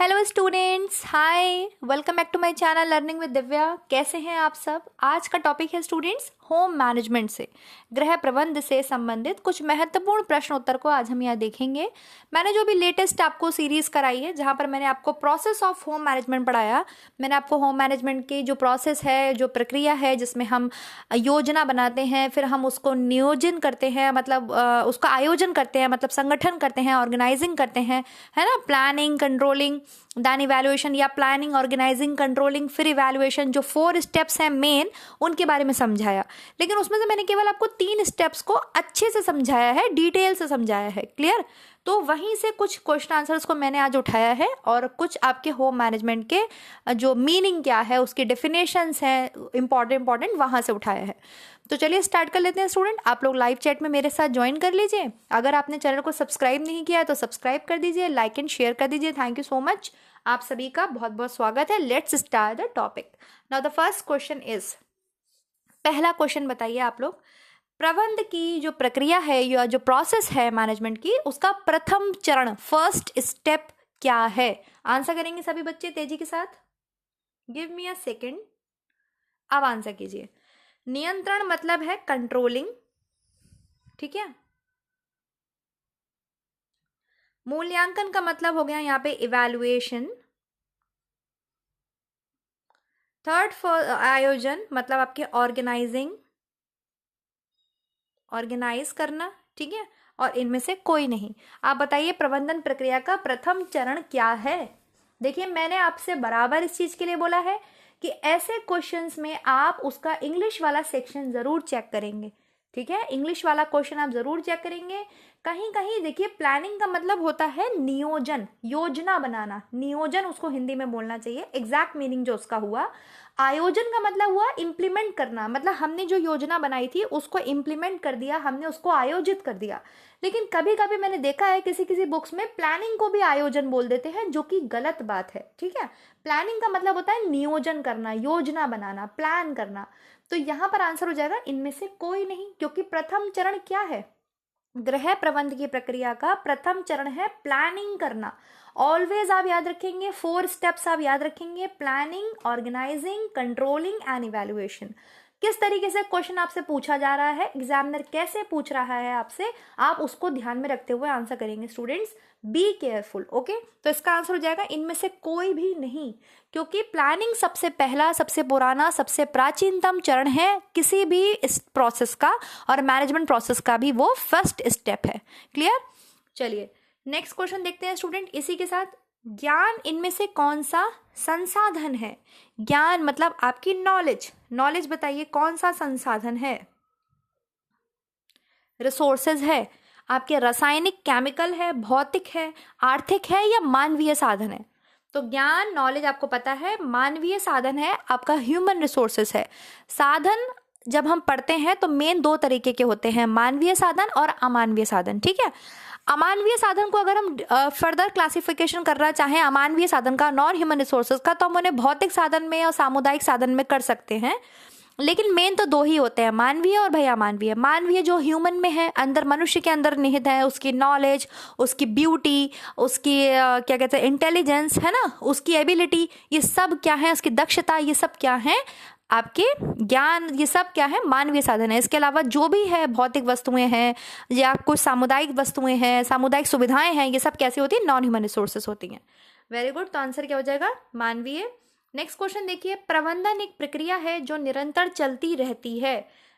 Hello students, hi, welcome back to my channel learning with Divya. कैसे हैं आप सब। आज का टॉपिक है स्टूडेंट्स होम मैनेजमेंट से, गृह प्रबंध से संबंधित कुछ महत्वपूर्ण प्रश्न उत्तर को आज हम यहाँ देखेंगे। मैंने जो भी लेटेस्ट आपको सीरीज कराई है जहाँ पर मैंने आपको प्रोसेस ऑफ होम मैनेजमेंट पढ़ाया, मैंने आपको होम मैनेजमेंट की जो प्रोसेस है, जो प्रक्रिया है जिसमें हम योजना बनाते हैं, फिर हम उसको नियोजन करते हैं, मतलब उसका आयोजन करते हैं, मतलब संगठन करते हैं, ऑर्गेनाइजिंग करते हैं, है ना, प्लानिंग, कंट्रोलिंग, देन इवैल्यूएशन या प्लानिंग, ऑर्गेनाइजिंग, कंट्रोलिंग, फिर इवैल्यूएशन, जो 4 स्टेप्स हैं मेन, उनके बारे में समझाया। लेकिन उसमें से मैंने केवल आपको 3 स्टेप्स को अच्छे से समझाया है, डिटेल से समझाया है। क्लियर। तो वहीं से कुछ क्वेश्चन आंसर्स को मैंने आज उठाया है और कुछ आपके होम मैनेजमेंट के जो मीनिंग क्या है, उसकी डेफिनेशंस हैं इंपॉर्टेंट वहां से उठाया है। तो चलिए स्टार्ट कर लेते हैं स्टूडेंट। आप लोग लाइव चैट में मेरे साथ ज्वाइन कर लीजिए। अगर आपने चैनल को सब्सक्राइब नहीं किया है तो सब्सक्राइब कर दीजिए, लाइक एंड शेयर कर दीजिए। Thank you so much. आप सभी का बहुत बहुत स्वागत है। Let's start the topic. Now the first question is, पहला क्वेश्चन बताइए आप लोग, प्रबंध की जो प्रक्रिया है या जो प्रोसेस है मैनेजमेंट की, उसका प्रथम चरण, फर्स्ट स्टेप क्या है। आंसर करेंगे सभी बच्चे तेजी के साथ। Give me a second. अब आंसर कीजिए। नियंत्रण मतलब है कंट्रोलिंग, ठीक है। मूल्यांकन का मतलब हो गया यहाँ पे इवैल्यूएशन। थर्ड आयोजन मतलब आपके ऑर्गेनाइजिंग, ऑर्गेनाइज करना, ठीक है। और इनमें से कोई नहीं। आप बताइए प्रबंधन प्रक्रिया का प्रथम चरण क्या है। देखिए मैंने आपसे बराबर इस चीज के लिए बोला है कि ऐसे क्वेश्चंस में आप उसका इंग्लिश वाला सेक्शन जरूर चेक करेंगे, ठीक है। इंग्लिश वाला क्वेश्चन आप जरूर चेक करेंगे। कहीं कहीं देखिए प्लानिंग का मतलब होता है नियोजन, योजना बनाना, नियोजन उसको हिंदी में बोलना चाहिए, एग्जैक्ट मीनिंग जो उसका हुआ। आयोजन का मतलब हुआ इम्प्लीमेंट करना, मतलब हमने जो योजना बनाई थी उसको इम्प्लीमेंट कर दिया, हमने उसको आयोजित कर दिया। लेकिन कभी कभी मैंने देखा है किसी किसी बुक्स में प्लानिंग को भी आयोजन बोल देते हैं, जो कि गलत बात है, ठीक है। प्लानिंग का मतलब होता है नियोजन करना, योजना बनाना, प्लान करना। तो यहाँ पर आंसर हो जाएगा इनमें से कोई नहीं, क्योंकि प्रथम चरण क्या है, गृह प्रबंध की प्रक्रिया का प्रथम चरण है प्लानिंग करना। ऑलवेज आप याद रखेंगे 4 स्टेप्स आप याद रखेंगे, planning, organising, controlling and evaluation. किस तरीके से क्वेश्चन आपसे पूछा जा रहा है, एग्जामिनर कैसे पूछ रहा है आपसे, आप उसको ध्यान में रखते हुए आंसर करेंगे स्टूडेंट्स। Be careful, okay. तो इसका आंसर हो जाएगा इनमें से कोई भी नहीं, क्योंकि प्लानिंग सबसे पहला, सबसे पुराना, सबसे प्राचीनतम चरण है किसी भी इस प्रोसेस का, और मैनेजमेंट प्रोसेस का भी वो फर्स्ट स्टेप है। क्लियर। चलिए नेक्स्ट क्वेश्चन देखते हैं स्टूडेंट इसी के साथ। ज्ञान इनमें से कौन सा संसाधन है। ज्ञान मतलब आपकी नॉलेज, नॉलेज बताइए कौन सा संसाधन है, रिसोर्सेज है, आपके रासायनिक केमिकल है, भौतिक है, आर्थिक है, या मानवीय साधन है। तो ज्ञान, नॉलेज आपको पता है, मानवीय साधन है, आपका ह्यूमन रिसोर्सेज है। साधन जब हम पढ़ते हैं तो मेन 2 तरीके के होते हैं, मानवीय साधन और अमानवीय साधन, ठीक है। अमानवीय साधन को अगर हम फर्दर क्लासिफिकेशन करना चाहें अमानवीय साधन का, नॉन ह्यूमन रिसोर्सेज का, तो हम उन्हें भौतिक साधन में और सामुदायिक साधन में कर सकते हैं। लेकिन मेन तो 2 ही होते हैं, मानवीय और भैया अमानवीय। मानवीय जो ह्यूमन में है, अंदर मनुष्य के अंदर निहित है, उसकी नॉलेज, उसकी ब्यूटी, उसकी क्या कहते हैं इंटेलिजेंस, है ना, उसकी एबिलिटी, ये सब क्या है, उसकी दक्षता, ये सब क्या है आपके ज्ञान, ये सब क्या है मानवीय साधन है। इसके अलावा जो भी है भौतिक वस्तुएं हैं या कुछ सामुदायिक वस्तुएं हैं, सामुदायिक सुविधाएं हैं, ये सब कैसी होती है, नॉन ह्यूमन रिसोर्सेस होती हैं। Very good. तो आंसर क्या हो जाएगा, मानवीय। नेक्स्ट क्वेश्चन देखिए, प्रबंधन एक प्रक्रिया है जो निरंतर चलती रहती है।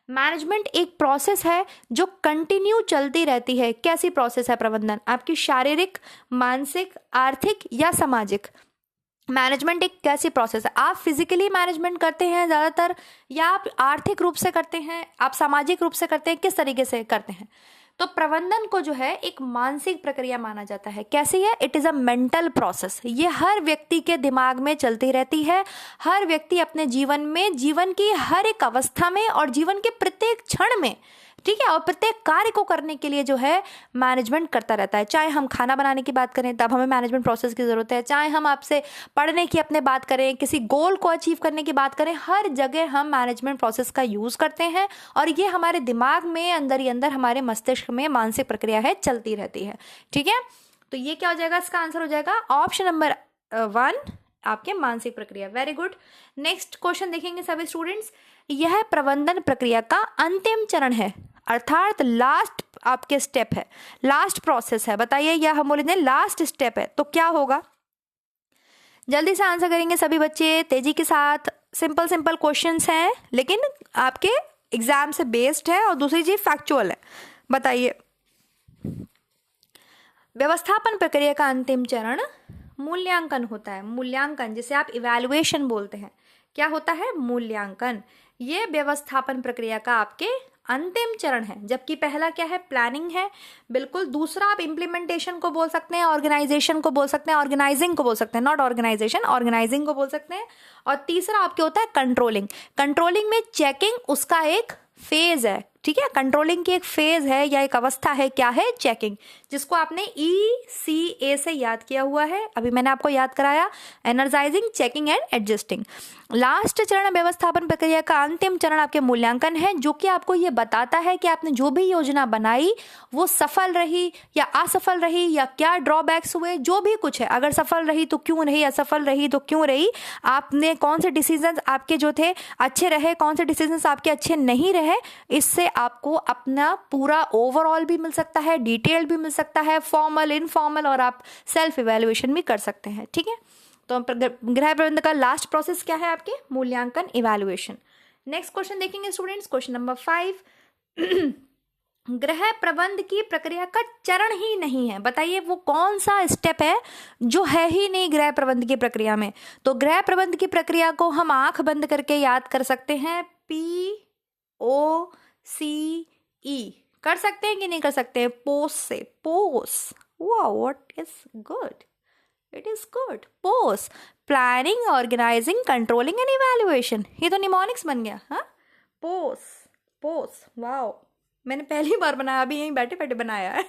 मैनेजमेंट एक प्रोसेस है जो कंटिन्यू चलती रहती है। कैसी प्रोसेस है प्रबंधन, आपकी शारीरिक, मानसिक, आर्थिक या सामाजिक। मैनेजमेंट एक कैसी प्रोसेस है, आप फिजिकली मैनेजमेंट करते हैं ज़्यादातर, या आप आर्थिक रूप से करते हैं, आप सामाजिक रूप से करते हैं, किस तरीके से करते हैं। तो प्रबंधन को जो है एक मानसिक प्रक्रिया माना जाता है। कैसी है, it is a mental process. ये हर व्यक्ति के दिमाग में चलती रहती है। हर व्यक्ति अपने जीवन में, जीवन की हर एक अवस्था में और जीवन के प्रत्येक क्षण में, ठीक है, और प्रत्येक कार्य को करने के लिए जो है मैनेजमेंट करता रहता है। चाहे हम खाना बनाने की बात करें तब हमें मैनेजमेंट प्रोसेस की ज़रूरत है, चाहे हम आपसे पढ़ने की अपने बात करें, किसी गोल को अचीव करने की बात करें, हर जगह हम मैनेजमेंट प्रोसेस का यूज़ करते हैं। और ये हमारे दिमाग में अंदर ही अंदर, हमारे मस्तिष्क में मानसिक प्रक्रिया है, चलती रहती है, ठीक है। तो ये क्या हो जाएगा, इसका आंसर हो जाएगा ऑप्शन नंबर 1 आपके मानसिक प्रक्रिया। Very good. नेक्स्ट क्वेश्चन देखेंगे सभी स्टूडेंट्स। यह प्रबंधन प्रक्रिया का अंतिम चरण है, अर्थात लास्ट आपके स्टेप है, लास्ट प्रोसेस है। बताइए, यह हम बोले लास्ट स्टेप है तो क्या होगा? जल्दी से आंसर करेंगे सभी बच्चे तेजी के साथ। सिंपल सिंपल क्वेश्चंस हैं लेकिन आपके एग्जाम से बेस्ड है, और दूसरी चीज फैक्चुअल है। बताइए, व्यवस्थापन प्रक्रिया का अंतिम चरण मूल्यांकन होता है। मूल्यांकन जिसे आप इवैल्यूएशन बोलते हैं, क्या होता है? मूल्यांकन। ये व्यवस्थापन प्रक्रिया का आपके अंतिम चरण है, जबकि पहला क्या है? प्लानिंग है। बिल्कुल। दूसरा आप इम्प्लीमेंटेशन को बोल सकते हैं, ऑर्गेनाइजेशन को बोल सकते हैं, ऑर्गेनाइजिंग को बोल सकते हैं, नॉट ऑर्गेनाइजेशन, ऑर्गेनाइजिंग को बोल सकते हैं। और तीसरा आपके होता है कंट्रोलिंग। कंट्रोलिंग में चेकिंग उसका एक फेज है, ठीक है। कंट्रोलिंग की एक फेज है या एक अवस्था है, क्या है? चेकिंग, जिसको आपने ECA से याद किया हुआ है, अभी मैंने आपको याद कराया। Energising, checking and adjusting. Last चरण व्यवस्थापन प्रक्रिया का अंतिम चरण आपके मूल्यांकन है, जो कि आपको ये बताता है कि आपने जो भी योजना बनाई वो सफल रही या असफल रही, या क्या ड्रॉबैक्स हुए, जो भी कुछ है। अगर सफल रही तो क्यों रही, असफल रही तो क्यों रही, आपने कौन से डिसीजंस आपके जो थे अच्छे रहे, कौन से डिसीजंस आपके अच्छे नहीं रहे। इससे आपको अपना पूरा ओवरऑल भी मिल सकता है, डिटेल भी मिल सकता है, फॉर्मल, इनफॉर्मल, और आप सेल्फ इवैल्यूएशन भी कर सकते हैं, ठीक है। तो गृह प्रबंधन का लास्ट प्रोसेस क्या है? आपके मूल्यांकन, इवैल्यूएशन। नेक्स्ट क्वेश्चन देखेंगे स्टूडेंट्स, क्वेश्चन नंबर 5। गृह प्रबंध की प्रक्रिया का चरण ही नहीं है। बताइए वो कौन सा स्टेप है जो है ही नहीं गृह प्रबंध की प्रक्रिया में? तो गृह प्रबंध की प्रक्रिया को हम आंख बंद करके याद कर सकते हैं, POCE। कर सकते हैं कि नहीं कर सकते हैं? पोस से, pose. Wow, what is good, it is good. Pose, planning, organising, controlling and evaluation. ये तो निमोनिक्स बन गया। हाँ, पोस, पोस। वाओ, मैंने पहली बार बनाया, अभी यहीं बैठे बैठे बनाया है।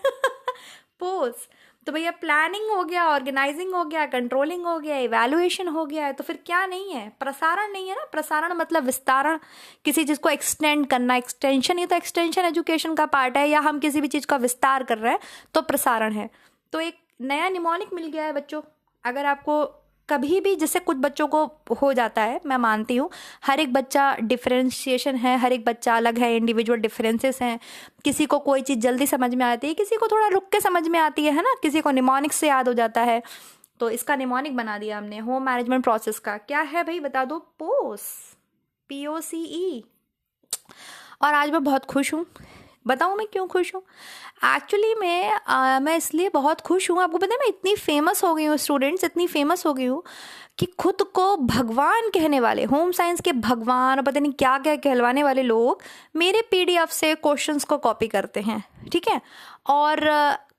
पोस। तो भैया प्लानिंग हो गया, ऑर्गेनाइजिंग हो गया, कंट्रोलिंग हो गया, इवैल्यूएशन हो गया है, तो फिर क्या नहीं है? प्रसारण नहीं है ना। प्रसारण मतलब विस्तारण, किसी चीज को एक्सटेंड करना, एक्सटेंशन। ये तो एक्सटेंशन एजुकेशन का पार्ट है, या हम किसी भी चीज का विस्तार कर रहे हैं तो प्रसारण है। तो एक नया निमोनिक मिल गया है बच्चों। अगर आपको कभी भी, जैसे कुछ बच्चों को हो जाता है, मैं मानती हूँ, हर एक बच्चा डिफरेंशिएशन है, हर एक बच्चा अलग है, इंडिविजुअल डिफरेंसेस हैं। किसी को कोई चीज़ जल्दी समझ में आती है, किसी को थोड़ा रुक के समझ में आती है ना, किसी को निमोनिक से याद हो जाता है। तो इसका निमोनिक बना दिया हमने होम मैनेजमेंट प्रोसेस का। क्या है भाई, बता दो? पोस, POCE। और आज मैं बहुत खुश हूँ। बताऊँ मैं क्यों खुश हूँ? एक्चुअली मैं इसलिए बहुत खुश हूँ, आपको पता है मैं इतनी फेमस हो गई हूँ स्टूडेंट्स, इतनी फेमस हो गई हूँ कि खुद को भगवान कहने वाले, होम साइंस के भगवान, पता नहीं क्या क्या कहलवाने वाले लोग मेरे PDF से क्वेश्चंस को कॉपी करते हैं, ठीक है। और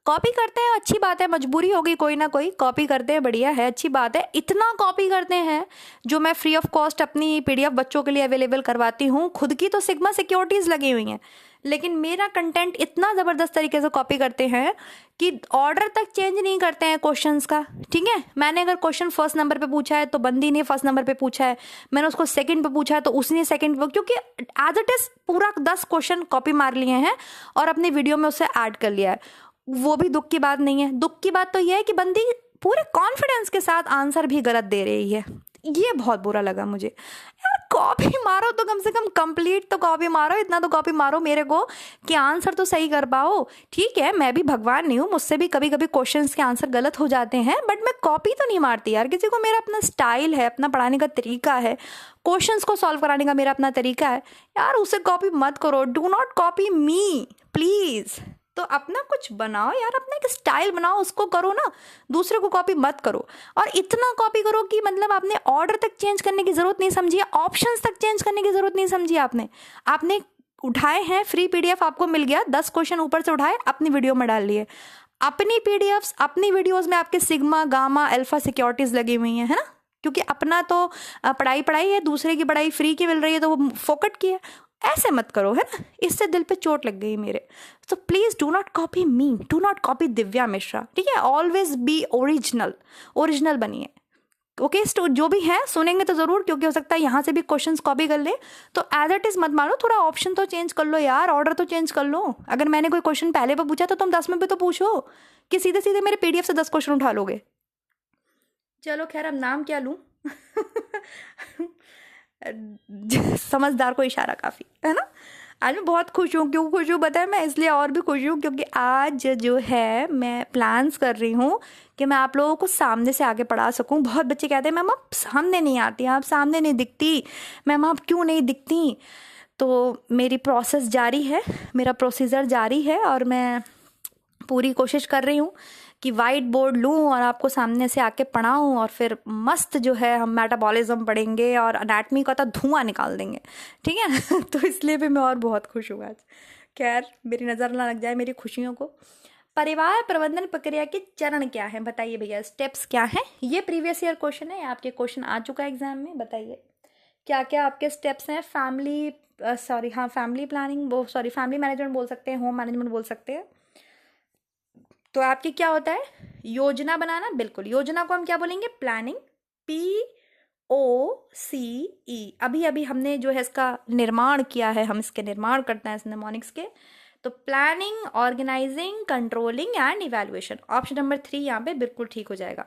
कॉपी करते हैं, अच्छी बात है, मजबूरी होगी, कोई ना कोई कॉपी करते हैं, बढ़िया है, अच्छी बात है। इतना कॉपी करते हैं जो मैं फ्री ऑफ कॉस्ट अपनी PDF बच्चों के लिए अवेलेबल करवाती हूँ। खुद की तो सिग्मा सिक्योरिटीज़ लगी हुई हैं, लेकिन मेरा कंटेंट इतना ज़बरदस्त तरीके से कॉपी करते हैं कि ऑर्डर तक चेंज नहीं करते हैं क्वेश्चंस का, ठीक है। मैंने अगर क्वेश्चन फर्स्ट नंबर पे पूछा है तो बंदी ने फर्स्ट नंबर पे पूछा है, मैंने उसको सेकंड पे पूछा है तो उसने सेकंड पे, क्योंकि एज इट इज पूरा 10 क्वेश्चन कॉपी मार लिए हैं और अपनी वीडियो में उसे ऐड कर लिया है। वो भी दुख की बात नहीं है। दुख की बात तो यह है कि बंदी पूरे कॉन्फिडेंस के साथ आंसर भी गलत दे रही है। ये बहुत बुरा लगा मुझे। यार कॉपी मारो तो कम से कम कंप्लीट तो कॉपी मारो, इतना तो कॉपी मारो मेरे को कि आंसर तो सही कर पाओ। ठीक है, मैं भी भगवान नहीं हूँ, मुझसे भी कभी कभी क्वेश्चंस के आंसर गलत हो जाते हैं, बट मैं कॉपी तो नहीं मारती यार किसी को। मेरा अपना स्टाइल है, अपना पढ़ाने का तरीका है, क्वेश्चंस को सॉल्व कराने का मेरा अपना तरीका है यार। उसे कॉपी मत करो, do not copy me please. तो अपना कुछ बनाओ यार, अपना एक स्टाइल बनाओ, उसको करो ना, दूसरे को कॉपी मत करो। और इतना कॉपी करो कि मतलब आपने ऑर्डर तक चेंज करने की ज़रूरत नहीं समझी, ऑप्शंस तक चेंज करने की ज़रूरत नहीं समझी। आपने उठाए हैं, फ्री PDF आपको मिल गया, 10 क्वेश्चन ऊपर से उठाए, अपनी वीडियो में डाल लिए। अपनी PDFs, अपनी वीडियोज़ में आपके सिग्मा, गामा, अल्फा सिक्योरिटीज़ लगी हुई हैं, है ना। क्योंकि अपना तो पढ़ाई है, दूसरे की पढ़ाई फ्री की मिल रही है तो वो फोकट की है। ऐसे मत करो, है ना, इससे दिल पे चोट लग गई मेरे। तो please do not copy me, do not copy Divya Mishra, ठीक है। ऑलवेज बी ओरिजिनल बनिए। ओके, जो भी है सुनेंगे तो ज़रूर, क्योंकि हो सकता है यहाँ से भी क्वेश्चंस कॉपी कर ले, तो एज इट इज़ मत मारो, थोड़ा ऑप्शन तो चेंज कर लो यार, ऑर्डर तो चेंज कर लो। अगर मैंने कोई क्वेश्चन पहले पे पूछा तो तुम 10 में भी तो पूछो, कि सीधे सीधे मेरे PDF से 10 क्वेश्चन उठा लोगे। चलो खैर, अब नाम क्या लूं? समझदार को इशारा काफी है ना। आज मैं बहुत खुश हूँ। क्यों खुश हूँ बताया मैं? इसलिए और भी खुश हूँ क्योंकि आज जो है मैं प्लान्स कर रही हूँ कि मैं आप लोगों को सामने से आगे पढ़ा सकूँ। बहुत बच्चे कहते हैं मैम आप सामने नहीं आती, आप सामने नहीं दिखती, मैम आप क्यों नहीं दिखती। तो मेरी प्रोसेस जारी है, मेरा प्रोसीजर जारी है और मैं पूरी कोशिश कर रही हूँ कि वाइट बोर्ड लूँ और आपको सामने से आके पढ़ाऊँ और फिर मस्त जो है हम मेटाबॉलिज्म पढ़ेंगे और अनाटमी का तो धुआं निकाल देंगे, ठीक है। तो इसलिए भी मैं और बहुत खुश हूँ आज। खैर मेरी नज़र ना लग जाए मेरी खुशियों को। परिवार प्रबंधन प्रक्रिया के चरण क्या है बताइए भैया, स्टेप्स क्या हैं? ये प्रीवियस ईयर क्वेश्चन है, आपके क्वेश्चन आ चुका है एग्जाम में। बताइए क्या क्या आपके स्टेप्स हैं। फैमिली प्लानिंग, वो सॉरी फैमिली मैनेजमेंट बोल सकते हैं, होम मैनेजमेंट बोल सकते हैं। तो आपकी क्या होता है? योजना बनाना। बिल्कुल, योजना को हम क्या बोलेंगे? प्लानिंग। POCE। अभी अभी हमने जो है इसका निर्माण किया है, हम इसके निर्माण करते हैं निमोनिक्स के। तो planning, organising, controlling and evaluation. Option number 3 यहाँ पे बिल्कुल ठीक हो जाएगा।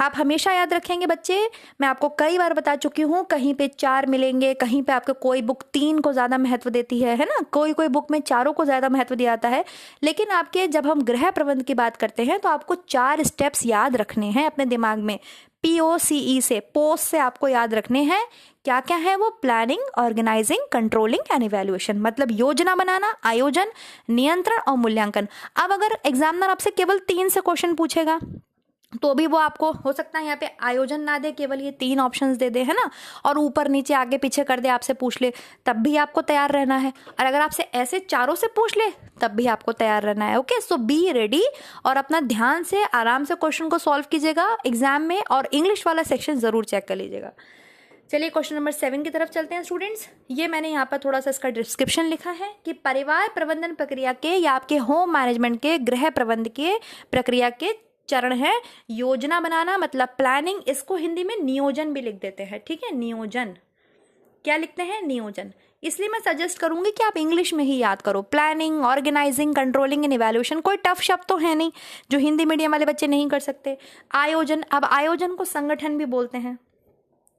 आप हमेशा याद रखेंगे बच्चे, मैं आपको कई बार बता चुकी हूँ, कहीं पे 4 मिलेंगे, कहीं पे आपको कोई बुक 3 को ज़्यादा महत्व देती है ना, कोई कोई बुक में 4 को ज़्यादा महत्व दिया जाता है। लेकिन आपके जब हम गृह प्रबंध की बात करते हैं तो आपको 4 स्टेप्स याद रखने हैं अपने दिमाग में। POCE से, पोस्ट से आपको याद रखने हैं। क्या क्या है वो? Planning, organising, controlling and evaluation. मतलब योजना बनाना, आयोजन, नियंत्रण और मूल्यांकन। अब अगर एग्जामिनर आपसे केवल 3 से क्वेश्चन पूछेगा तो भी वो आपको हो सकता है यहाँ पे आयोजन ना दे, केवल ये 3 ऑप्शंस दे दे, है ना, और ऊपर नीचे आगे पीछे कर दे, आपसे पूछ ले, तब भी आपको तैयार रहना है। और अगर आपसे ऐसे चारों से पूछ ले तब भी आपको तैयार रहना है। ओके, सो बी रेडी और अपना ध्यान से आराम से क्वेश्चन को सॉल्व कीजिएगा एग्जाम में, और इंग्लिश वाला सेक्शन जरूर चेक कर लीजिएगा। चलिए क्वेश्चन नंबर 7 की तरफ चलते हैं स्टूडेंट्स। ये मैंने यहाँ पर थोड़ा सा इसका डिस्क्रिप्शन लिखा है कि परिवार प्रबंधन प्रक्रिया के या आपके होम मैनेजमेंट के गृह प्रबंध के प्रक्रिया के चरण है योजना बनाना, मतलब प्लानिंग। इसको हिंदी में नियोजन भी लिख देते हैं, ठीक है, नियोजन। क्या लिखते हैं? नियोजन। इसलिए मैं सजेस्ट करूंगी कि आप इंग्लिश में ही याद करो। Planning, organising, controlling and evaluation कोई टफ शब्द तो है नहीं जो हिंदी मीडियम वाले बच्चे नहीं कर सकते। आयोजन, अब आयोजन को संगठन भी बोलते हैं,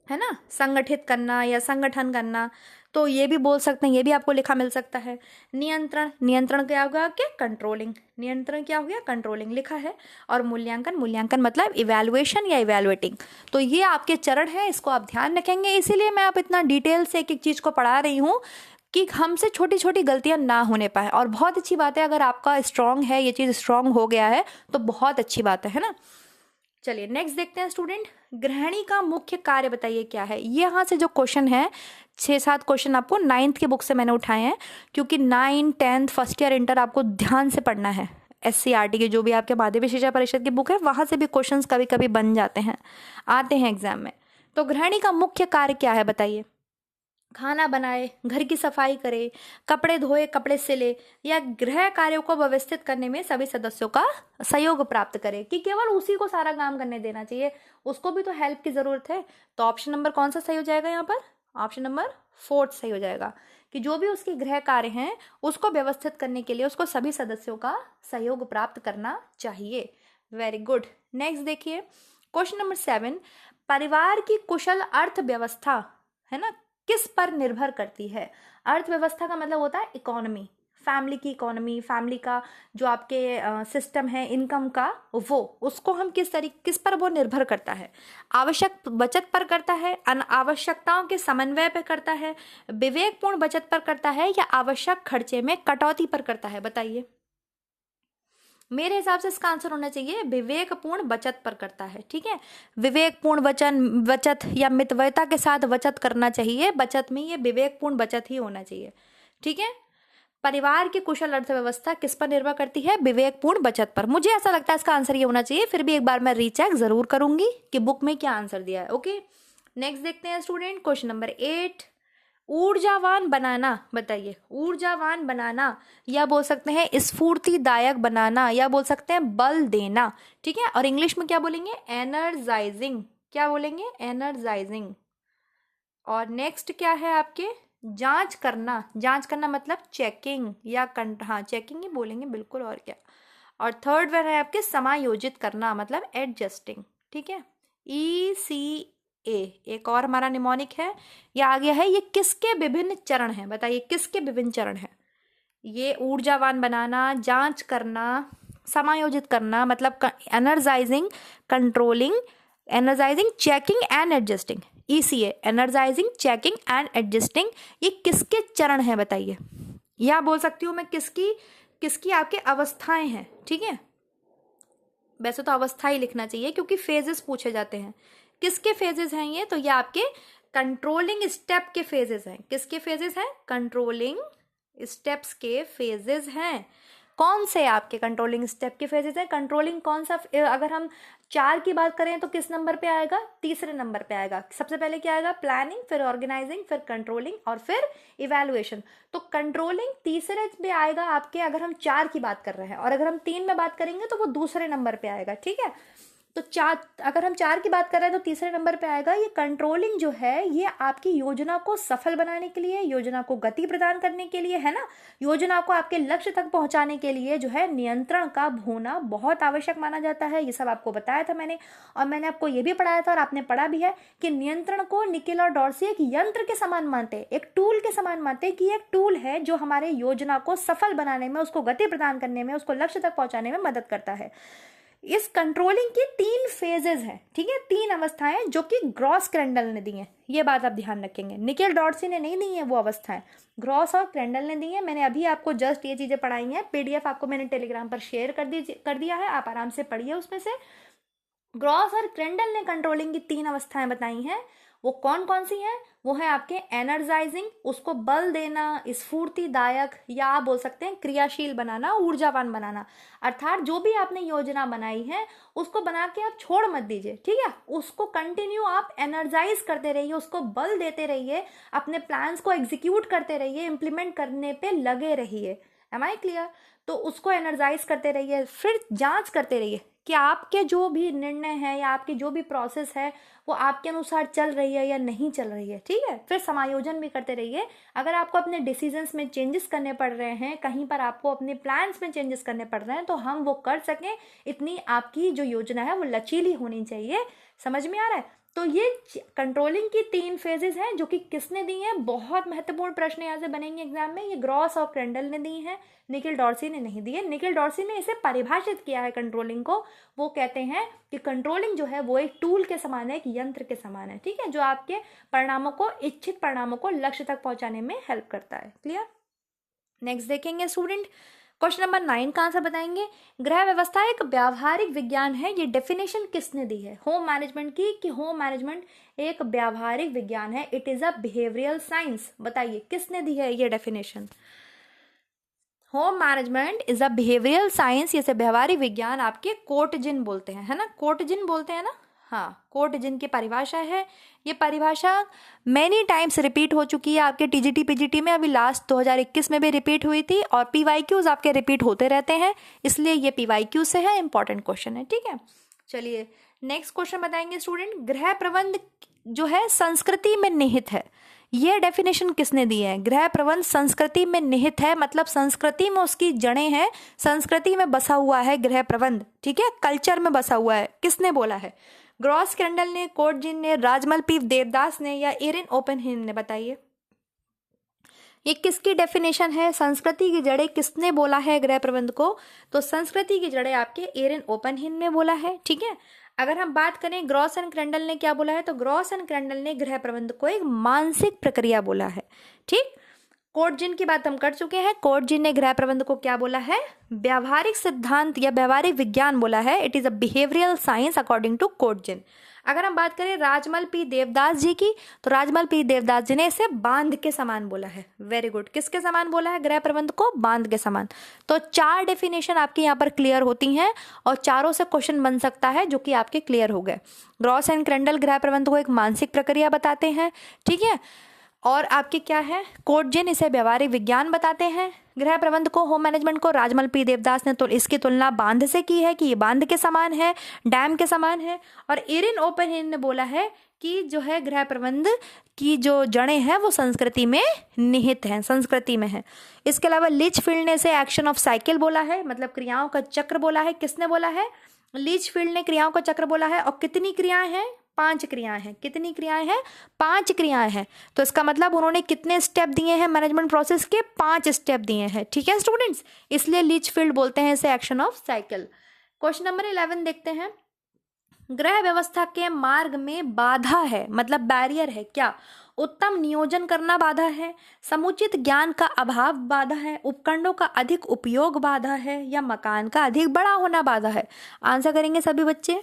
है ना, संगठित करना या संगठन करना, तो ये भी बोल सकते हैं, ये भी आपको लिखा मिल सकता है। नियंत्रण, नियंत्रण क्या होगा? क्या? कंट्रोलिंग। नियंत्रण क्या हो गया? कंट्रोलिंग लिखा है। और मूल्यांकन, मूल्यांकन मतलब इवैल्यूएशन या इवैल्यूएटिंग। तो ये आपके चरण है, इसको आप ध्यान रखेंगे। इसीलिए मैं आप इतना डिटेल से एक एक चीज को पढ़ा रही हूँ कि हमसे छोटी छोटी गलतियां ना होने पाए। और बहुत अच्छी बात है अगर आपका स्ट्रांग है, ये चीज स्ट्रांग हो गया है तो बहुत अच्छी बात है ना। चलिए नेक्स्ट देखते हैं स्टूडेंट, गृहिणी का मुख्य कार्य बताइए क्या है। ये यहाँ से जो क्वेश्चन है 6-7 क्वेश्चन आपको 9th की बुक से मैंने उठाए हैं, क्योंकि 9, 10th, फर्स्ट ईयर, इंटर आपको ध्यान से पढ़ना है। SCRT की जो भी आपके माध्यमिक शिक्षा परिषद की बुक है वहां से भी क्वेश्चंस कभी कभी बन जाते हैं, आते हैं एग्जाम में। तो गृहिणी का मुख्य कार्य क्या है बताइए? खाना बनाए, घर की सफाई करे, कपड़े धोए, कपड़े सिले, या गृह कार्यों को व्यवस्थित करने में सभी सदस्यों का सहयोग प्राप्त करे। कि केवल उसी को सारा काम करने देना चाहिए, उसको भी तो हेल्प की जरूरत है। तो ऑप्शन नंबर कौन सा सही हो जाएगा यहाँ पर? ऑप्शन नंबर 4 सही हो जाएगा कि जो भी उसके गृह कार्य हैं उसको व्यवस्थित करने के लिए उसको सभी सदस्यों का सहयोग प्राप्त करना चाहिए। Very good. नेक्स्ट देखिए क्वेश्चन नंबर 7, परिवार की कुशल अर्थव्यवस्था, है ना, किस पर निर्भर करती है? अर्थव्यवस्था का मतलब होता है इकोनॉमी, फैमिली की इकोनॉमी, फैमिली का जो आपके सिस्टम है इनकम का, वो उसको हम किस पर वो निर्भर करता है? आवश्यक बचत पर करता है, अनावश्यकताओं के समन्वय पर करता है, विवेकपूर्ण बचत पर करता है, या आवश्यक खर्चे में कटौती पर करता है? बताइए। मेरे हिसाब से इसका आंसर होना चाहिए विवेकपूर्ण बचत पर करता है, ठीक है। विवेकपूर्ण बचत या मितव्ययता के साथ बचत करना चाहिए, बचत में ये विवेकपूर्ण बचत ही होना चाहिए, ठीक है। परिवार की कुशल अर्थव्यवस्था किस पर निर्भर करती है? विवेकपूर्ण बचत पर। मुझे ऐसा लगता है इसका आंसर ये होना चाहिए, फिर भी एक बार मैं रीचेक जरूर करूंगी कि बुक में क्या आंसर दिया है। ओके नेक्स्ट देखते हैं स्टूडेंट क्वेश्चन नंबर 8, ऊर्जावान बनाना। बताइए, ऊर्जावान बनाना या बोल सकते हैं स्फूर्तिदायक बनाना, या बोल सकते हैं बल देना, ठीक है। और इंग्लिश में क्या बोलेंगे? एनर्जाइजिंग। क्या बोलेंगे? एनर्जाइजिंग। और नेक्स्ट क्या है आपके? जांच करना। जांच करना मतलब चेकिंग या हाँ चेकिंग ही बोलेंगे बिल्कुल, और क्या। और थर्ड वन है आपके समायोजित करना, मतलब एडजस्टिंग, ठीक है। ECA एक और हमारा निमोनिक है। या आ गया है ये किसके विभिन्न चरण हैं, बताइए किसके विभिन्न चरण हैं। ये ऊर्जावान बनाना, जांच करना, समायोजित करना, मतलब energising, controlling, energising, checking and adjusting. ECA energising, checking and adjusting, ये किसके चरण हैं बताइए। या बोल सकती हूँ मैं किसकी किसकी आपके अवस्थाएं हैं, ठीक है। वैसे तो अवस्था ही लिखना चाहिए क्योंकि फेजेस पूछे जाते हैं। किसके फेजेस हैं ये, तो ये आपके कंट्रोलिंग स्टेप के फेजेस हैं। किसके फेजेस हैं, कंट्रोलिंग स्टेप्स के फेजेस हैं। कौन से आपके कंट्रोलिंग स्टेप के फेजेस हैं, कंट्रोलिंग कौन सा, अगर हम 4 की बात करें तो किस नंबर पे आएगा, तीसरे नंबर पे आएगा। सबसे पहले क्या आएगा, प्लानिंग, फिर ऑर्गेनाइजिंग, फिर कंट्रोलिंग और फिर इवैल्यूएशन। तो कंट्रोलिंग तीसरे पे आएगा आपके, अगर हम 4 की बात कर रहे हैं, और अगर हम 3 में बात करेंगे तो वो दूसरे नंबर पे आएगा, ठीक है। तो 4, अगर हम 4 की बात कर रहे हैं तो तीसरे नंबर पे आएगा। ये कंट्रोलिंग जो है ये आपकी योजना को सफल बनाने के लिए, योजना को गति प्रदान करने के लिए, है ना, योजना को आपके लक्ष्य तक पहुंचाने के लिए जो है नियंत्रण का होना बहुत आवश्यक माना जाता है। ये सब आपको बताया था मैंने, और मैंने आपको ये भी पढ़ाया था और आपने पढ़ा भी है कि नियंत्रण को निकेल और डॉर्सी एक यंत्र के समान मानते, एक टूल के समान मानते कि एक टूल है जो हमारे योजना को सफल बनाने में, उसको गति प्रदान करने में, उसको लक्ष्य तक पहुंचाने में मदद करता है। इस कंट्रोलिंग की 3 फेजेस हैं, ठीक है, 3 अवस्थाएं जो कि ग्रॉस क्रेंडल ने दी हैं। ये बात आप ध्यान रखेंगे, निकेल डॉर्सी ने नहीं दी है वो अवस्थाएं, ग्रॉस और क्रेंडल ने दी है। मैंने अभी आपको जस्ट ये चीजें पढ़ाई हैं, PDF आपको मैंने टेलीग्राम पर शेयर कर दिया है, आप आराम से पढ़िए उसमें से। ग्रॉस और क्रेंडल ने कंट्रोलिंग की 3 अवस्थाएं बताई हैं। वो कौन कौन सी हैं, वो है आपके एनर्जाइजिंग, उसको बल देना, स्फूर्तिदायक, या आप बोल सकते हैं क्रियाशील बनाना, ऊर्जावान बनाना। अर्थात जो भी आपने योजना बनाई है उसको बना के आप छोड़ मत दीजिए, ठीक है, उसको कंटिन्यू आप एनर्जाइज करते रहिए, उसको बल देते रहिए, अपने प्लान्स को एग्जीक्यूट करते रहिए, इंप्लीमेंट करने पे लगे रहिए। Am I clear. तो उसको एनर्जाइज करते रहिए, फिर जांच करते रहिए कि आपके जो भी निर्णय है या आपकी जो भी प्रोसेस है वो आपके अनुसार चल रही है या नहीं चल रही है, ठीक है। फिर समायोजन भी करते रहिए। अगर आपको अपने डिसीजंस में चेंजेस करने पड़ रहे हैं, कहीं पर आपको अपने प्लान्स में चेंजेस करने पड़ रहे हैं, तो हम वो कर सकें, इतनी आपकी जो योजना है वो लचीली होनी चाहिए। समझ में आ रहा है। तो ये कंट्रोलिंग की 3 फेजेस हैं जो कि किसने दी हैं, बहुत महत्वपूर्ण प्रश्न यहाँ से बनेंगे एग्जाम में। ये ग्रॉस और क्रेंडल ने दी हैं, निकेल डॉर्सी ने नहीं दी है। निकेल डॉर्सी ने इसे परिभाषित किया है कंट्रोलिंग को। वो कहते हैं कि कंट्रोलिंग जो है वो एक टूल के समान है, एक यंत्र के समान है, ठीक है, जो आपके परिणामों को, इच्छित परिणामों को लक्ष्य तक पहुंचाने में हेल्प करता है। क्लियर। नेक्स्ट देखेंगे स्टूडेंट, क्वेश्चन नंबर 9 का आंसर बताएंगे। गृह व्यवस्था एक व्यावहारिक विज्ञान है, ये डेफिनेशन किसने दी है होम मैनेजमेंट की, कि होम मैनेजमेंट एक व्यावहारिक विज्ञान है, it is a behavioural science. बताइए किसने दी है ये definition. Home management is a behavioural science, ये व्यवहारिक विज्ञान आपके कोर्टजिन बोलते हैं, है ना, कोर्टजिन बोलते हैं ना, हाँ, कोर्टजिन की परिभाषा है। ये परिभाषा मैनी टाइम्स रिपीट हो चुकी है आपके TGT PGT में, अभी लास्ट 2021 में भी रिपीट हुई थी, और PYQs आपके रिपीट होते रहते हैं, इसलिए ये PYQ से है, इंपॉर्टेंट क्वेश्चन है, ठीक है। चलिए नेक्स्ट क्वेश्चन बताएंगे स्टूडेंट। गृह प्रबंध जो है संस्कृति में निहित है, ये डेफिनेशन किसने दी है। गृह प्रबंध संस्कृति में निहित है, मतलब संस्कृति में उसकी जड़ें हैं, संस्कृति में बसा हुआ है गृह प्रबंध, ठीक है, कल्चर में बसा हुआ है। किसने बोला है, ग्रॉस क्रेंडल ने, कोर्टजिन ने, राजमल पी देवदास ने, या एरिन ओपनहीम ने। बताइए ये किसकी डेफिनेशन है, संस्कृति की जड़ें किसने बोला है गृह प्रबंध को, तो संस्कृति की जड़ें आपके एरिन ओपनहीम ने बोला है, ठीक है। अगर हम बात करें ग्रॉस एंड क्रेंडल ने क्या बोला है, तो ग्रॉस एंड क्रेंडल ने गृह प्रबंध को एक मानसिक प्रक्रिया बोला है, ठीक। कोर्टजिन की बात हम कर चुके हैं, कोर्टजिन ने गृह प्रबंध को क्या बोला है, व्यावहारिक सिद्धांत या व्यावहारिक विज्ञान बोला है, it is a behavioural science according to कोर्टजिन। अगर हम बात करें राजमल पी देवदास जी की, तो राजमल पी देवदास जी ने इसे बांध के समान बोला है। वेरी गुड, किसके समान बोला है गृह प्रबंध को, बांध के समान। तो 4 डेफिनेशन आपके यहाँ पर क्लियर होती हैं, और चारों से क्वेश्चन बन सकता है जो कि आपके क्लियर हो गए। ग्रॉस एंड क्रेंडल गृह प्रबंध को एक मानसिक प्रक्रिया बताते हैं, ठीक है, और आपके क्या है, कोर्टजिन इसे व्यवहारिक विज्ञान बताते हैं। गृह प्रबंध को, होम मैनेजमेंट को राजमल पी देवदास ने तो इसकी तुलना बांध से की है कि ये बांध के समान है, डैम के समान है। और एरिन ओपनहीम ने बोला है कि जो है गृह प्रबंध की जो जड़ें हैं वो संस्कृति में निहित हैं, संस्कृति में है। इसके अलावा लिचफील्ड ने इसे एक्शन ऑफ साइकिल बोला है, मतलब क्रियाओं का चक्र बोला है। किसने बोला है, लिचफील्ड ने क्रियाओं का चक्र बोला है। और कितनी क्रियाएं हैं, 5 क्रियाएं हैं। कितनी क्रियाएं हैं? 5 क्रियाएं हैं। तो इसका मतलब उन्होंने कितने स्टेप दिए हैं मैनेजमेंट प्रोसेस के? 5 स्टेप दिए हैं। ठीक है स्टूडेंट्स, इसलिए लीचफील्ड बोलते हैं इसे action of cycle. Question number 11 देखते हैं। गृह व्यवस्था के मार्ग में बाधा है, मतलब बैरियर है क्या? उत्तम नियोजन करना बाधा है, समुचित ज्ञान का अभाव बाधा है, उपकरणों का अधिक उपयोग बाधा है, या मकान का अधिक बड़ा होना बाधा है? आंसर करेंगे सभी बच्चे।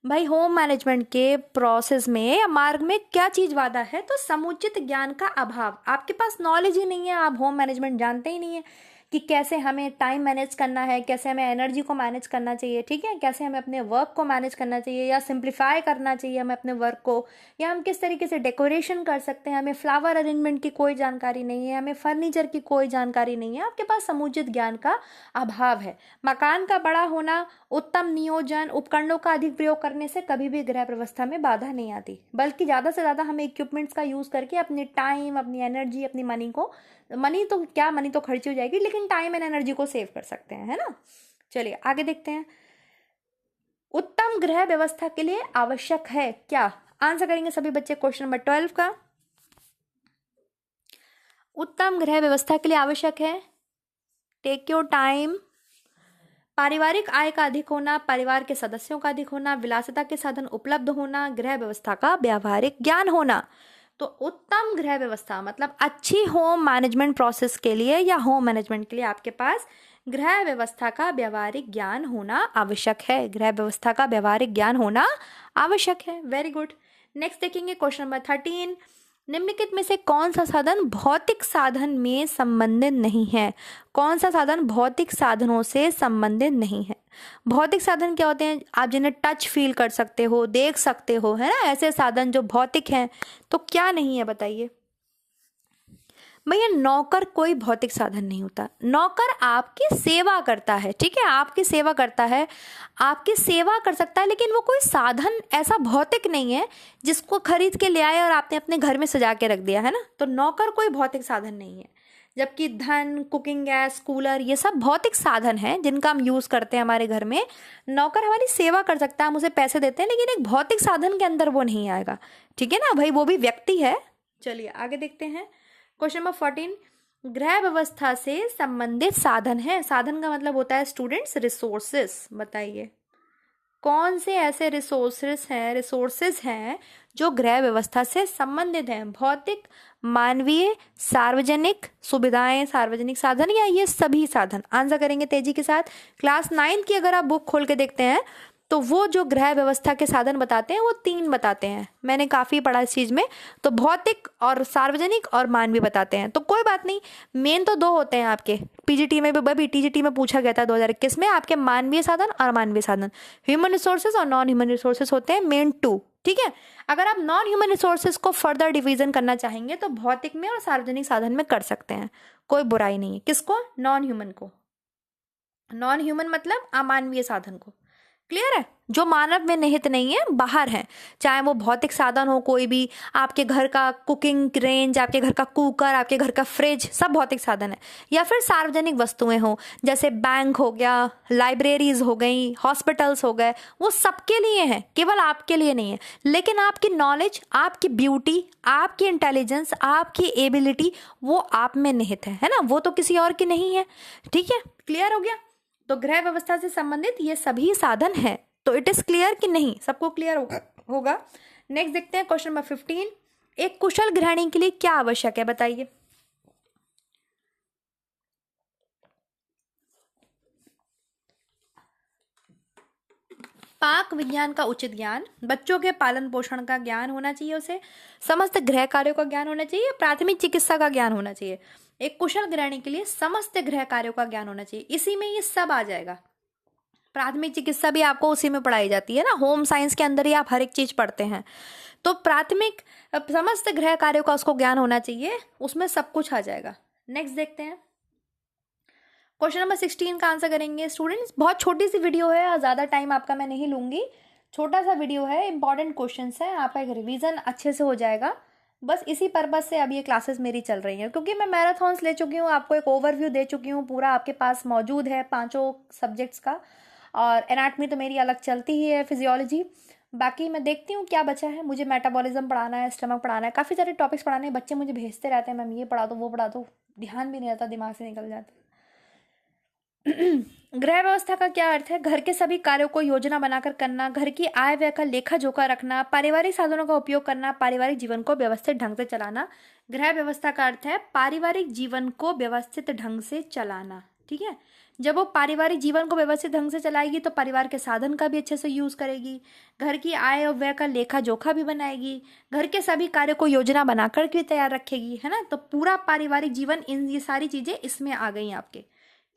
भाई होम मैनेजमेंट के प्रोसेस में या मार्ग में क्या चीज बाधा है? तो समुचित ज्ञान का अभाव। आपके पास नॉलेज ही नहीं है, आप होम मैनेजमेंट जानते ही नहीं है कि कैसे हमें टाइम मैनेज करना है, कैसे हमें एनर्जी को मैनेज करना चाहिए, ठीक है, कैसे हमें अपने वर्क को मैनेज करना चाहिए या सिंप्लीफाई करना चाहिए हमें अपने वर्क को, या हम किस तरीके से डेकोरेशन कर सकते हैं। हमें फ्लावर अरेंजमेंट की कोई जानकारी नहीं है, हमें फर्नीचर की कोई जानकारी नहीं है, आपके पास समुचित ज्ञान का अभाव है। मकान का बड़ा होना, उत्तम नियोजन, उपकरणों का अधिक प्रयोग करने से कभी भी गृह व्यवस्था में बाधा नहीं आती, बल्कि ज़्यादा से ज़्यादा हमें इक्विपमेंट्स का यूज़ करके अपनी टाइम, अपनी एनर्जी, अपनी मनी तो क्या, मनी तो खर्च हो जाएगी, लेकिन टाइम एंड एनर्जी को सेव कर सकते हैं, है ना। चलिए आगे देखते हैं। उत्तम गृह व्यवस्था के लिए आवश्यक है क्या? आंसर करेंगे सभी बच्चे क्वेश्चन नंबर 12 का। उत्तम गृह व्यवस्था के लिए आवश्यक है, टेक योर टाइम, पारिवारिक आय का अधिक होना, परिवार के सदस्यों का अधिक होना, विलासिता के साधन उपलब्ध होना, गृह व्यवस्था का व्यावहारिक ज्ञान होना। तो उत्तम गृह व्यवस्था मतलब अच्छी होम मैनेजमेंट प्रोसेस के लिए या होम मैनेजमेंट के लिए आपके पास गृह व्यवस्था का व्यावहारिक ज्ञान होना आवश्यक है। गृह व्यवस्था का व्यावहारिक ज्ञान होना आवश्यक है। Very good. नेक्स्ट देखेंगे क्वेश्चन नंबर 13। निम्नलिखित में से कौन सा साधन भौतिक साधन में संबंधित नहीं है? कौन सा साधन भौतिक साधनों से संबंधित नहीं है? भौतिक साधन क्या होते हैं? आप जिन्हें टच फील कर सकते हो, देख सकते हो, है ना, ऐसे साधन जो भौतिक हैं। तो क्या नहीं है बताइए भैया? नौकर कोई भौतिक साधन नहीं होता। नौकर आपकी सेवा करता है, ठीक है, आपकी सेवा करता है, आपकी सेवा कर सकता है, लेकिन वो कोई साधन ऐसा भौतिक नहीं है जिसको खरीद के ले आए और आपने अपने घर में सजा के रख दिया, है ना। तो नौकर कोई भौतिक साधन नहीं है। जबकि धन, कुकिंग गैस, कूलर, ये सब भौतिक साधन हैं जिनका हम यूज़ करते हैं हमारे घर में। नौकर हमारी सेवा कर सकता है, हम उसे पैसे देते हैं, लेकिन एक भौतिक साधन के अंदर वो नहीं आएगा, ठीक है ना भाई, वो भी व्यक्ति है। चलिए आगे देखते हैं क्वेश्चन नंबर 14। गृह व्यवस्था से संबंधित साधन है। साधन का मतलब होता है स्टूडेंट्स रिसोर्सेस। बताइए कौन से ऐसे रिसोर्सेस हैं जो गृह व्यवस्था से संबंधित हैं? भौतिक, मानवीय, सार्वजनिक सुविधाएं, सार्वजनिक साधन, या ये सभी साधन? आंसर करेंगे तेजी के साथ। क्लास 9 की अगर आप बुक खोल के देखते हैं तो वो जो गृह व्यवस्था के साधन बताते हैं वो 3 बताते हैं। मैंने काफ़ी पढ़ा इस चीज़ में। तो भौतिक और सार्वजनिक और मानवीय बताते हैं। तो कोई बात नहीं, मेन तो 2 होते हैं आपके। पीजीटी में भी, टीजीटी में पूछा गया था 2021 में, आपके मानवीय साधन और अमानवीय साधन, ह्यूमन रिसोर्सेज और नॉन ह्यूमन रिसोर्सेज होते हैं मेन 2, ठीक है। अगर आप नॉन ह्यूमन रिसोर्सेज को फर्दर डिवीजन करना चाहेंगे तो भौतिक में और सार्वजनिक साधन में कर सकते हैं, कोई बुराई नहीं है। किसको? नॉन ह्यूमन को। नॉन ह्यूमन मतलब अमानवीय साधन को। क्लियर है? जो मानव में निहित नहीं है, बाहर है, चाहे वो भौतिक साधन हो कोई भी, आपके घर का कुकिंग रेंज, आपके घर का कुकर, आपके घर का फ्रिज, सब भौतिक साधन है। या फिर सार्वजनिक वस्तुएं हो, जैसे बैंक हो गया, लाइब्रेरीज हो गई, हॉस्पिटल्स हो गए, वो सबके लिए है, केवल आपके लिए नहीं है। लेकिन आपकी नॉलेज, आपकी ब्यूटी, आपकी इंटेलिजेंस, आपकी एबिलिटी, वो आप में निहित है ना, वो तो किसी और की नहीं है, ठीक है। क्लियर हो गया? तो गृह व्यवस्था से संबंधित ये सभी साधन हैं। तो इट इज क्लियर कि नहीं? सबको क्लियर होगा। नेक्स्ट देखते हैं क्वेश्चन नंबर 15। एक कुशल गृहिणी के लिए क्या आवश्यक है? बताइए। पाक विज्ञान का उचित ज्ञान, बच्चों के पालन पोषण का ज्ञान होना चाहिए, उसे समस्त गृह कार्यों का ज्ञान होना चाहिए, प्राथमिक चिकित्सा का ज्ञान होना चाहिए। एक कुशल गृहिणी के लिए समस्त गृह कार्यों का ज्ञान होना चाहिए। इसी में ये सब आ जाएगा। प्राथमिक चिकित्सा भी आपको उसी में पढ़ाई जाती है ना, होम साइंस के अंदर ही आप हर एक चीज पढ़ते हैं। तो प्राथमिक समस्त गृह कार्यों का उसको ज्ञान होना चाहिए, उसमें सब कुछ आ जाएगा। नेक्स्ट देखते हैं क्वेश्चन नंबर 16 का आंसर करेंगे स्टूडेंट्स। बहुत छोटी सी वीडियो है, ज़्यादा टाइम आपका मैं नहीं लूंगी, छोटा सा वीडियो है, इंपॉर्टेंट क्वेश्चंस है, आपका एक रिवीजन अच्छे से हो जाएगा। बस इसी पर्पज से अब ये क्लासेस मेरी चल रही हैं, क्योंकि मैं मैराथन्स ले चुकी हूँ, आपको एक ओवरव्यू दे चुकी हूँ, पूरा आपके पास मौजूद है 5 सब्जेक्ट्स का। और एनाटमी तो मेरी अलग चलती ही है, फिजियोलॉजी, बाकी मैं देखती हूँ क्या बचा है। मुझे मेटाबॉलिज्म पढ़ाना है, स्टमक पढ़ाना है, काफ़ी सारे टॉपिक्स पढ़ाने हैं। बच्चे मुझे भेजते रहते हैं, मैम ये पढ़ा दो वो पढ़ा दो, ध्यान भी नहीं रहता, दिमाग से निकल जाता। गृह व्यवस्था का क्या अर्थ है? घर के सभी कार्यों को योजना बनाकर करना, घर की आय व्यय का लेखा जोखा रखना, पारिवारिक साधनों का उपयोग करना, पारिवारिक जीवन को व्यवस्थित ढंग से चलाना। गृह व्यवस्था का अर्थ है पारिवारिक जीवन को व्यवस्थित ढंग से चलाना। ठीक है, जब वो पारिवारिक जीवन को व्यवस्थित ढंग से चलाएगी तो परिवार के साधन का भी अच्छे से यूज करेगी, घर की आय और व्यय का लेखा जोखा भी बनाएगी, घर के सभी कार्यों को योजना बनाकर भी तैयार रखेगी, है ना। तो पूरा पारिवारिक जीवन, इन ये सारी चीजें इसमें आ गई आपके।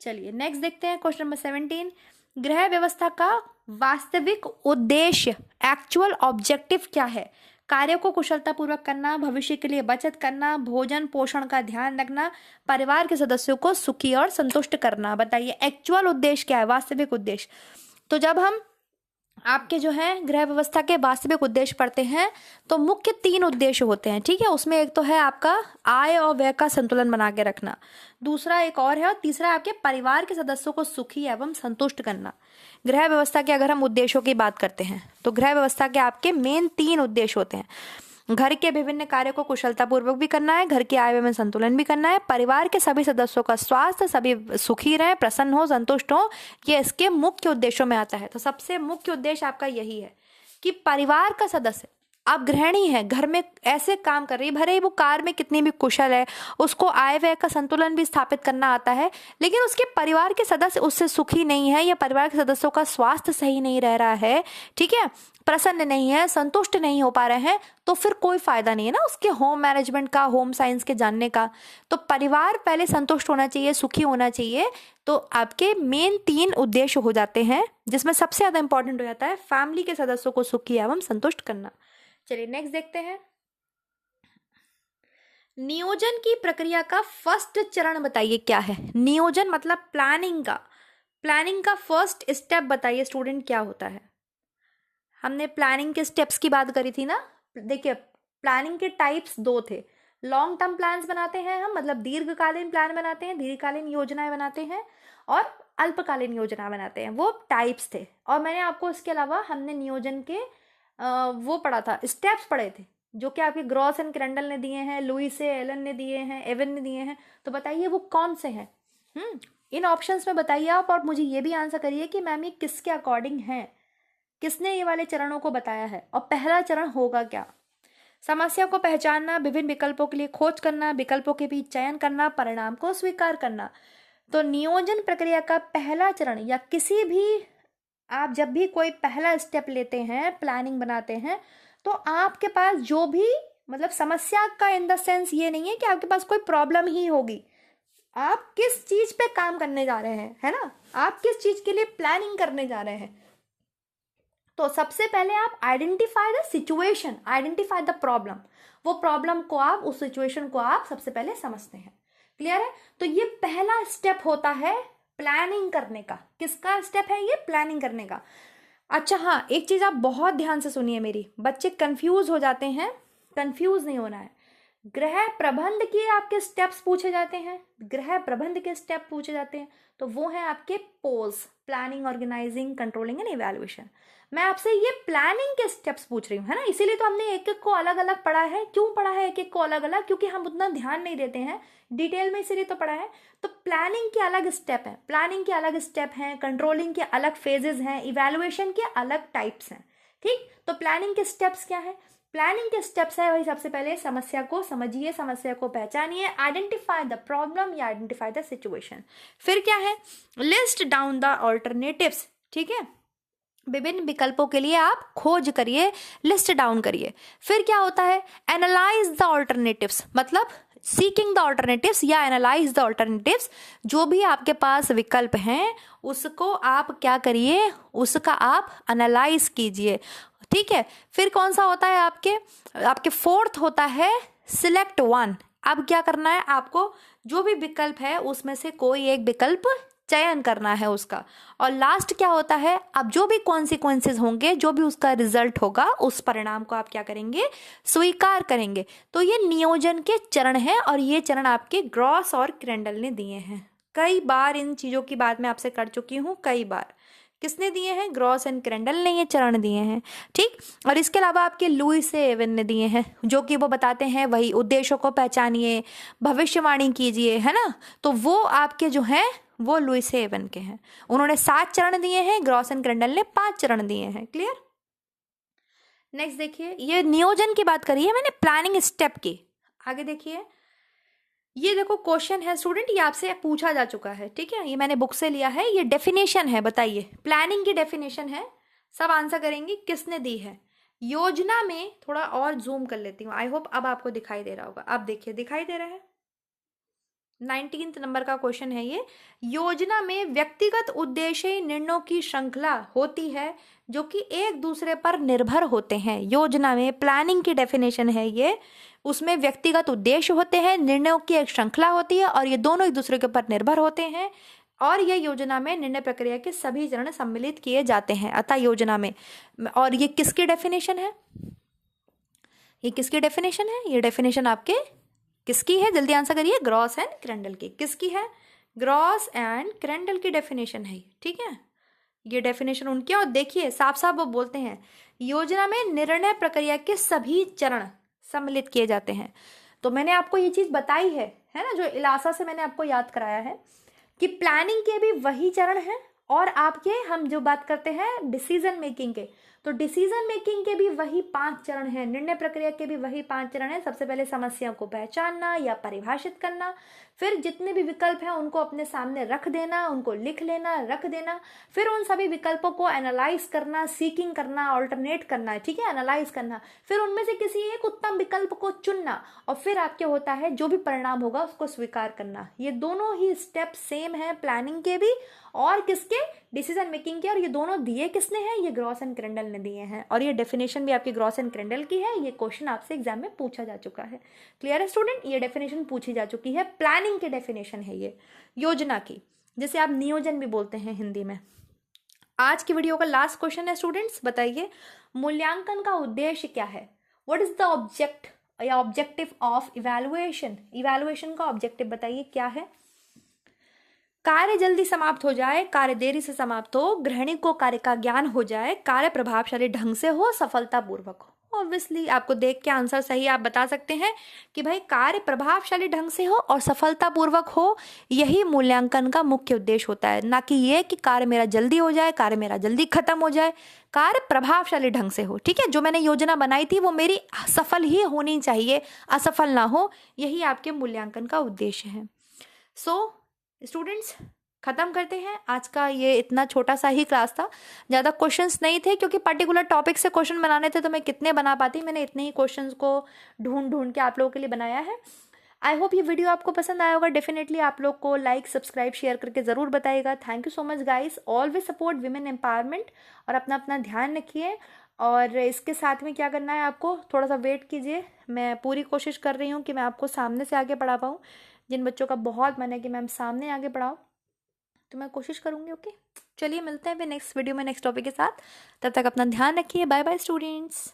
चलिए नेक्स्ट देखते हैं क्वेश्चन नंबर 17। गृह व्यवस्था का वास्तविक उद्देश्य, एक्चुअल ऑब्जेक्टिव क्या है? कार्यों को कुशलतापूर्वक करना, भविष्य के लिए बचत करना, भोजन पोषण का ध्यान रखना, परिवार के सदस्यों को सुखी और संतुष्ट करना। बताइए एक्चुअल उद्देश्य क्या है, वास्तविक उद्देश्य। तो जब हम आपके जो है गृह व्यवस्था के वास्तविक उद्देश्य पढ़ते हैं तो मुख्य 3 उद्देश्य होते हैं। ठीक है, उसमें एक तो है आपका आय और व्यय का संतुलन बना के रखना, दूसरा एक और है, और तीसरा आपके परिवार के सदस्यों को सुखी एवं संतुष्ट करना। गृह व्यवस्था के अगर हम उद्देश्यों की बात करते हैं तो गृह व्यवस्था के आपके मेन 3 उद्देश्य होते हैं। घर के विभिन्न कार्यों को कुशलतापूर्वक भी करना है, घर की आय व्यय में संतुलन भी करना है, परिवार के सभी सदस्यों का स्वास्थ्य, सभी सुखी रहे, प्रसन्न हो, संतुष्ट हो, ये इसके मुख्य उद्देश्यों में आता है। तो सबसे मुख्य उद्देश्य आपका यही है कि परिवार का सदस्य, आप गृहिणी है, घर में ऐसे काम कर रही है, भले ही वो कार्य में कितनी भी कुशल है, उसको आय व्यय का संतुलन भी स्थापित करना आता है, लेकिन उसके परिवार के सदस्य उससे सुखी नहीं है, या परिवार के सदस्यों का स्वास्थ्य सही नहीं रह रहा है, ठीक है, प्रसन्न नहीं है, संतुष्ट नहीं हो पा रहे हैं, तो फिर कोई फायदा नहीं है ना उसके होम मैनेजमेंट का, होम साइंस के जानने का। तो परिवार पहले संतुष्ट होना चाहिए, सुखी होना चाहिए। तो आपके मेन 3 उद्देश्य हो जाते हैं, जिसमें सबसे ज्यादा इंपॉर्टेंट हो जाता है फैमिली के सदस्यों को सुखी एवं संतुष्ट करना। चलिए नेक्स्ट देखते हैं। नियोजन की प्रक्रिया का फर्स्ट चरण बताइए क्या है? नियोजन मतलब प्लानिंग का, प्लानिंग का फर्स्ट स्टेप बताइए स्टूडेंट क्या होता है? हमने प्लानिंग के स्टेप्स की बात करी थी ना। देखिए प्लानिंग के टाइप्स 2 थे। लॉन्ग टर्म प्लान्स बनाते हैं हम, मतलब दीर्घकालीन प्लान बनाते हैं, दीर्घकालीन योजनाएं बनाते हैं, और अल्पकालीन योजना बनाते हैं, वो टाइप्स थे। और मैंने आपको इसके अलावा हमने नियोजन के वो पढ़ा था, स्टेप्स पढ़े थे, जो कि आपके ग्रॉस एंड क्रेंडल ने दिए हैं, लुइस एलन ने दिए हैं, एवन ने दिए हैं। तो बताइए वो कौन से हैं? इन ऑप्शंस में बताइए आप, और मुझे ये भी आंसर करिए कि मैम ये किसके अकॉर्डिंग है, किसने ये वाले चरणों को बताया है, और पहला चरण होगा क्या? समस्या को पहचानना, विभिन्न विकल्पों के लिए खोज करना, विकल्पों के बीच चयन करना, परिणाम को स्वीकार करना। तो नियोजन प्रक्रिया का पहला चरण, या किसी भी आप जब भी कोई पहला स्टेप लेते हैं, प्लानिंग बनाते हैं, तो आपके पास जो भी मतलब समस्या का इन द सेंस ये नहीं है कि आपके पास कोई प्रॉब्लम ही होगी, आप किस चीज पे काम करने जा रहे हैं, है ना, आप किस चीज के लिए प्लानिंग करने जा रहे हैं। तो सबसे पहले आप identify the situation, identify the problem, वो प्रॉब्लम को आप, उस सिचुएशन को आप सबसे पहले समझते हैं। क्लियर है? तो ये पहला स्टेप होता है प्लानिंग करने का। किसका स्टेप है ये? प्लानिंग करने का। अच्छा हाँ, एक चीज आप बहुत ध्यान से सुनिए मेरी, बच्चे कंफ्यूज हो जाते हैं, कंफ्यूज नहीं होना है। गृह प्रबंध के आपके स्टेप्स पूछे जाते हैं, गृह प्रबंध के स्टेप पूछे जाते हैं, तो वो है आपके पोल्स, planning, organising, controlling and evaluation. मैं आपसे ये प्लानिंग के स्टेप्स पूछ रही हूँ, है ना, इसीलिए तो हमने एक एक को अलग अलग पढ़ा है। क्यों पढ़ा है एक एक को अलग अलग? क्योंकि हम उतना ध्यान नहीं देते हैं डिटेल में, इसीलिए तो पढ़ा है। तो प्लानिंग के अलग स्टेप है, प्लानिंग के अलग स्टेप हैं, कंट्रोलिंग के अलग फेजेस हैं, इवैल्यूएशन के अलग टाइप्स हैं। ठीक, तो प्लानिंग के स्टेप्स क्या है? प्लानिंग के स्टेप्स है वही, सबसे पहले समस्या को समझिए, समस्या को पहचानिए, आइडेंटिफाई द प्रॉब्लम या आइडेंटिफाई द सिचुएशन। फिर क्या है? List down the alternatives. ठीक है, विभिन्न विकल्पों के लिए आप खोज करिए, लिस्ट डाउन करिए। फिर क्या होता है? एनालाइज द ऑल्टरनेटिव्स, मतलब सीकिंग द ऑल्टरनेटिव्स या एनालाइज द ऑल्टरनेटिव्स। जो भी आपके पास विकल्प हैं उसको आप क्या करिए, उसका आप एनालाइज कीजिए। ठीक है, फिर कौन सा होता है आपके फोर्थ होता है सिलेक्ट वन। अब क्या करना है आपको? जो भी विकल्प है उसमें से कोई एक विकल्प चयन करना है उसका। और लास्ट क्या होता है? अब जो भी कॉन्सिक्वेंसेस होंगे, जो भी उसका रिजल्ट होगा, उस परिणाम को आप क्या करेंगे? स्वीकार करेंगे। तो ये नियोजन के चरण हैं, और ये चरण आपके ग्रॉस और क्रेंडल ने दिए हैं। कई बार इन चीजों की बात मैं आपसे कर चुकी हूँ, कई बार। किसने दिए हैं? ग्रॉस एंड क्रेंडल ने ये चरण दिए हैं, ठीक। और इसके अलावा आपके लुईस एवन ने दिए हैं, जो कि वो बताते हैं वही उद्देश्यों को पहचानिए, भविष्यवाणी कीजिए, है ना। तो वो आपके जो हैं वो लुईस एवन के हैं। उन्होंने 7 चरण दिए हैं, ग्रॉस एंड क्रेंडल ने 5 चरण दिए हैं। क्लियर। नेक्स्ट देखिए, ये नियोजन की बात करी है मैंने, प्लानिंग स्टेप की। आगे देखिए, ये देखो क्वेश्चन है स्टूडेंट, ये आपसे पूछा जा चुका है, ठीक है। ये मैंने बुक से लिया है, ये डेफिनेशन है, बताइए प्लानिंग की डेफिनेशन है। सब आंसर करेंगे किसने दी है। योजना में, थोड़ा और जूम कर लेती हूँ, आई होप अब आपको दिखाई दे रहा होगा। अब देखिए, दिखाई दे रहा है। 19 नंबर का क्वेश्चन है ये। योजना में व्यक्तिगत उद्देश्य निर्णयों की श्रृंखला होती है जो कि एक दूसरे पर निर्भर होते हैं। योजना में प्लानिंग की डेफिनेशन है ये, उसमें व्यक्तिगत उद्देश्य होते हैं, निर्णयों की एक श्रृंखला होती है और ये दोनों एक दूसरे के ऊपर निर्भर होते हैं। और ये योजना में निर्णय प्रक्रिया के सभी चरण सम्मिलित किए जाते हैं। अतः योजना में, और ये किसकी डेफिनेशन है? ये किसकी डेफिनेशन है? ये डेफिनेशन आपके किसकी है? जल्दी आंसर करिए। ग्रॉस एंड क्रेंडल की। किसकी है? ग्रॉस एंड क्रेंडल की डेफिनेशन है, ठीक है। ये डेफिनेशन उनकी, और देखिए साफ साफ वो बोलते हैं योजना में निर्णय प्रक्रिया के सभी चरण सम्मिलित किए जाते हैं। तो मैंने आपको ये चीज बताई है ना, जो इलासा से मैंने आपको याद कराया है कि प्लानिंग के भी वही चरण हैं, और आपके हम जो बात करते हैं डिसीजन मेकिंग के, तो डिसीजन मेकिंग के भी वही 5 चरण हैं, निर्णय प्रक्रिया के भी वही 5 चरण हैं। सबसे पहले समस्या को पहचानना या परिभाषित करना, फिर जितने भी विकल्प हैं उनको अपने सामने रख देना, उनको लिख लेना, रख देना, फिर उन सभी विकल्पों को एनालाइज करना, सीकिंग करना, ऑल्टरनेट करना, ठीक है, एनालाइज करना, फिर उनमें से किसी एक उत्तम विकल्प को चुनना, और फिर आपके होता है जो भी परिणाम होगा उसको स्वीकार करना। ये दोनों ही स्टेप सेम है प्लानिंग के भी और किसके? डिसीजन मेकिंग के। और ये दोनों दिए किसने हैं? ये ग्रॉस एंड क्रेंडल ने दिए हैं, और ये डेफिनेशन भी आपकी ग्रॉस एंड क्रेंडल की है। ये क्वेश्चन आपसे एग्जाम में पूछा जा चुका है। क्लियर है स्टूडेंट? ये डेफिनेशन पूछी जा चुकी है, प्लानिंग की डेफिनेशन है ये योजना की, जिसे आप नियोजन भी बोलते हैं हिंदी में। आज की वीडियो का लास्ट क्वेश्चन है स्टूडेंट्स, बताइए मूल्यांकन का उद्देश्य क्या है? व्हाट इज द ऑब्जेक्ट या ऑब्जेक्टिव ऑफ इवैल्यूएशन? इवैल्यूएशन का ऑब्जेक्टिव बताइए क्या है? कार्य जल्दी समाप्त हो जाए, कार्य देरी से समाप्त हो, गृहिणी को कार्य का ज्ञान हो जाए, कार्य प्रभावशाली ढंग से हो, सफलतापूर्वक हो। ऑब्वियसली आपको देख के आंसर सही आप बता सकते हैं कि भाई कार्य प्रभावशाली ढंग से हो और सफलतापूर्वक हो, यही मूल्यांकन का मुख्य उद्देश्य होता है। ना कि ये कि कार्य मेरा जल्दी हो जाए, कार्य मेरा जल्दी खत्म हो जाए, कार्य प्रभावशाली ढंग से हो, ठीक है। जो मैंने योजना बनाई थी वो मेरी सफल ही होनी चाहिए, असफल ना हो, यही आपके मूल्यांकन का उद्देश्य है। सो स्टूडेंट्स, खत्म करते हैं आज का ये इतना छोटा सा ही क्लास था। ज़्यादा क्वेश्चंस नहीं थे, क्योंकि पर्टिकुलर टॉपिक से क्वेश्चन बनाने थे तो मैं कितने बना पाती, मैंने इतने ही क्वेश्चंस को ढूंढ के आप लोगों के लिए बनाया है। आई होप ये वीडियो आपको पसंद आया होगा। डेफिनेटली आप लोग को लाइक, सब्सक्राइब, शेयर करके ज़रूर बताइएगा। Thank you so much guys, always support women empowerment, और अपना अपना ध्यान रखिए। और इसके साथ में क्या करना है आपको, थोड़ा सा वेट कीजिए। मैं पूरी कोशिश कर रही हूँ कि मैं आपको सामने से आगे पढ़ा पाऊँ। जिन बच्चों का बहुत मन है कि मैम सामने आगे पढ़ाओ, तो मैं कोशिश करूँगी। ओके, चलिए मिलते हैं फिर नेक्स्ट वीडियो में नेक्स्ट टॉपिक के साथ। तब तक अपना ध्यान रखिए। Bye bye students.